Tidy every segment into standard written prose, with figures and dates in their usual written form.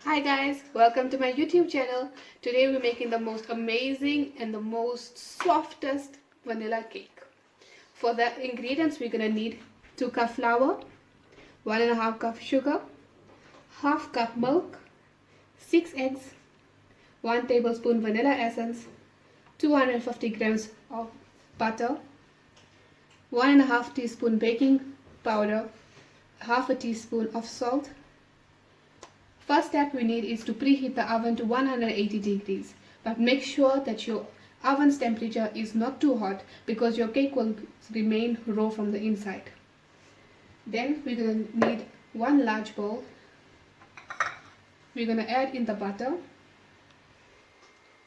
Hi guys, welcome to my YouTube channel. Today we're making the most amazing and the most softest vanilla cake. For the ingredients we're gonna need 2 cup flour, 1.5 cup sugar, half cup milk, 6 eggs, 1 tablespoon vanilla essence, 250 grams of butter, 1.5 teaspoon baking powder, half a teaspoon of salt. First step we need is to preheat the oven to 180 degrees, but make sure that your oven's temperature is not too hot because your cake will remain raw from the inside. Then we're going to need 1 large bowl. We're going to add in the butter.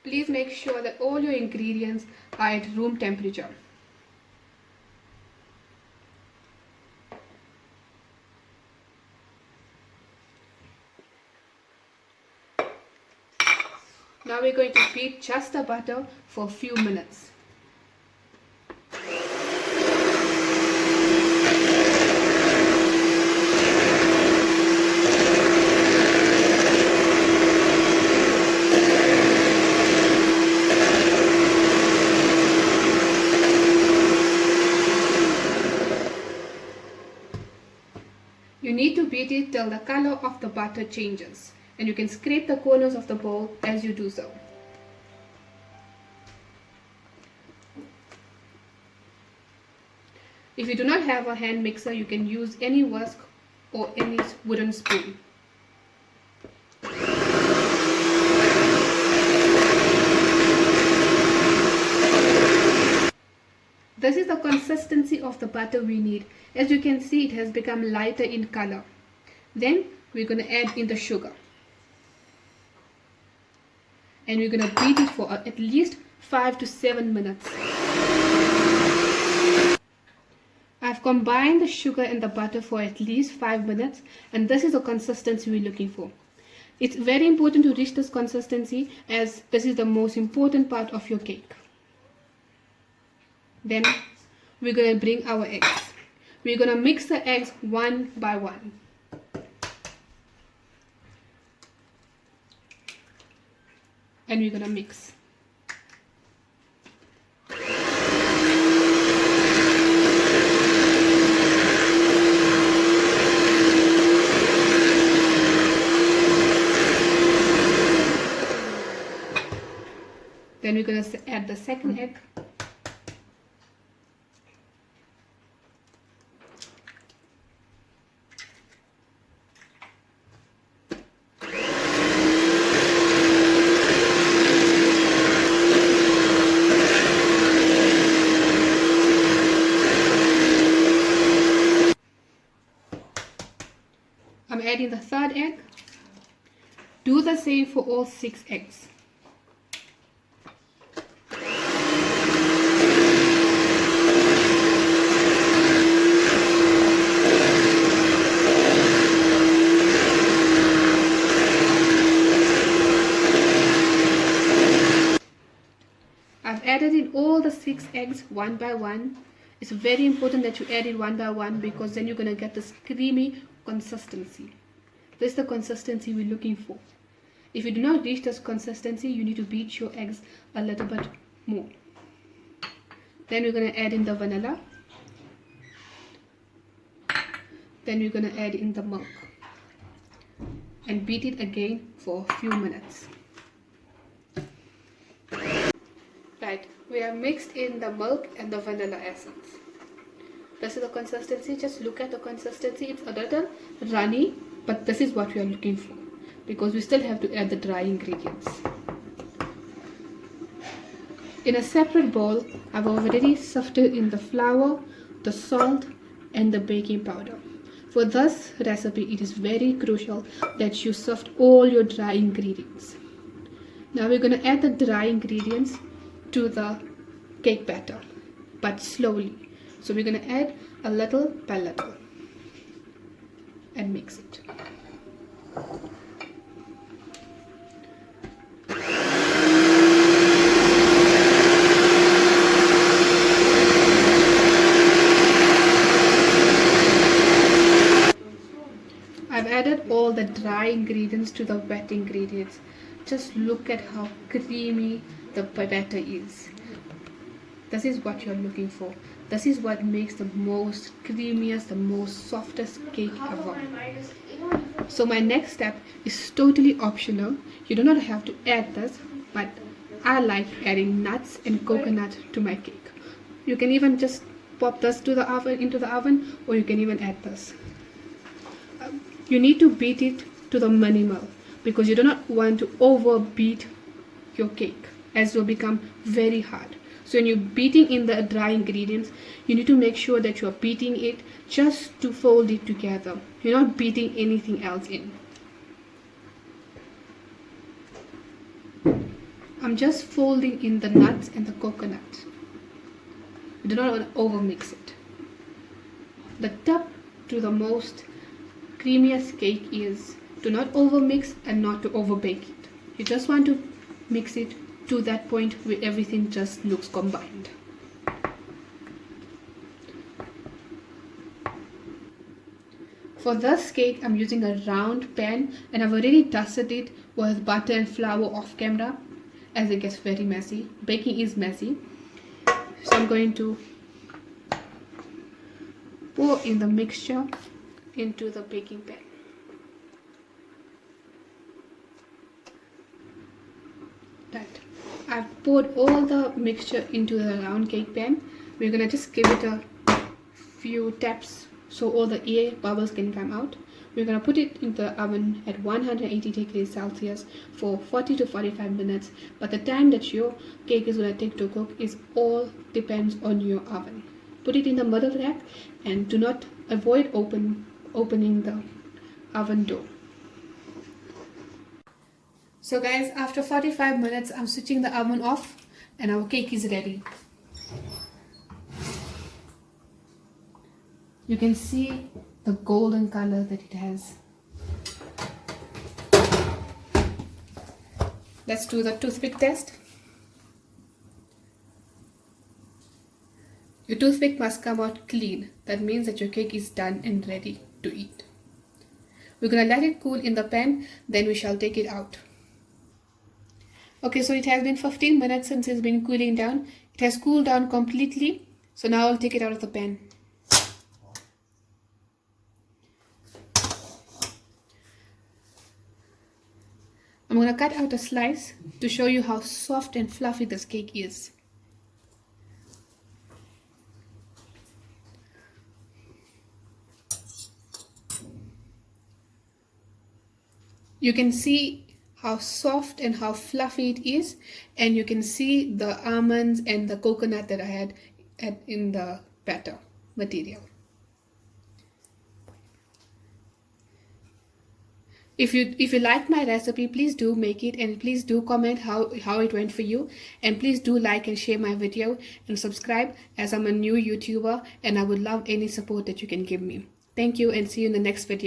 Please make sure that all your ingredients are at room temperature. Now we're going to beat just the butter for a few minutes. You need to beat it till the color of the butter changes, and you can scrape the corners of the bowl as you do so. If you do not have a hand mixer, you can use any whisk or any wooden spoon. This is the consistency of the butter we need. As you can see, it has become lighter in color. Then we're going to add in the sugar. And we're going to beat it for at least 5 to 7 minutes. I've combined the sugar and the butter for at least 5 minutes, and this is the consistency we're looking for. It's very important to reach this consistency as this is the most important part of your cake. Then we're going to bring our eggs. We're going to mix the eggs one by one. And we're going to mix. Then we're going to add the second egg. I'm adding the third egg. Do the same for all 6 eggs. I've added in all the 6 eggs one by one. It's very important that you add it one by one because then you're going to get this creamy consistency. This is the consistency we're looking for. If you do not reach this consistency, you need to beat your eggs a little bit more. Then we're going to add in the vanilla. Then we're going to add in the milk. And beat it again for a few minutes. Right, we have mixed in the milk and the vanilla essence. This is the consistency. Just look at the consistency. It's a little runny, but this is what we are looking for because we still have to add the dry ingredients. In a separate bowl, I've already sifted in the flour, the salt, and the baking powder. For this recipe, it is very crucial that you sift all your dry ingredients. Now we're going to add the dry ingredients to the cake batter, but slowly. So we're going to add a little by little and mix it. I've added all the dry ingredients to the wet ingredients. Just look at how creamy the batter is. This is what you're looking for. This is what makes the most creamiest, the most softest cake ever. So my next step is totally optional. You do not have to add this, but I like adding nuts and coconut to my cake. You can even just pop this into the oven, or you can even add this. You need to beat it to the minimal because you do not want to overbeat your cake, as it will become very hard. So when you're beating in the dry ingredients, you need to make sure that you're beating it just to fold it together. You're not beating anything else in. I'm just folding in the nuts and the coconut. You do not want to overmix it. The tip to the most creamiest cake is to not overmix and not to overbake it. You just want to mix it to that point where everything just looks combined. For this cake, I'm using a round pan, and I've already dusted it with butter and flour off camera, as it gets very messy. Baking is messy. So I'm going to pour in the mixture into the baking pan. Right. I've poured all the mixture into the round cake pan. We're gonna just give it a few taps so all the air bubbles can come out. We're gonna put it in the oven at 180 degrees Celsius for 40 to 45 minutes. But the time that your cake is gonna take to cook is all depends on your oven. Put it in the middle rack and do not avoid opening the oven door. So guys, after 45 minutes, I'm switching the oven off and our cake is ready. You can see the golden color that it has. Let's do the toothpick test. Your toothpick must come out clean. That means that your cake is done and ready to eat. We're going to let it cool in the pan, then we shall take it out. Okay, so it has been 15 minutes since it's been cooling down. It has cooled down completely. So now I'll take it out of the pan. I'm going to cut out a slice to show you how soft and fluffy this cake is. You can see how soft and how fluffy it is, and you can see the almonds and the coconut that I had in the batter material. If you like my recipe, please do make it, and please do comment how it went for you, and please do like and share my video and subscribe, as I'm a new YouTuber and I would love any support that you can give me. Thank you, and see you in the next video.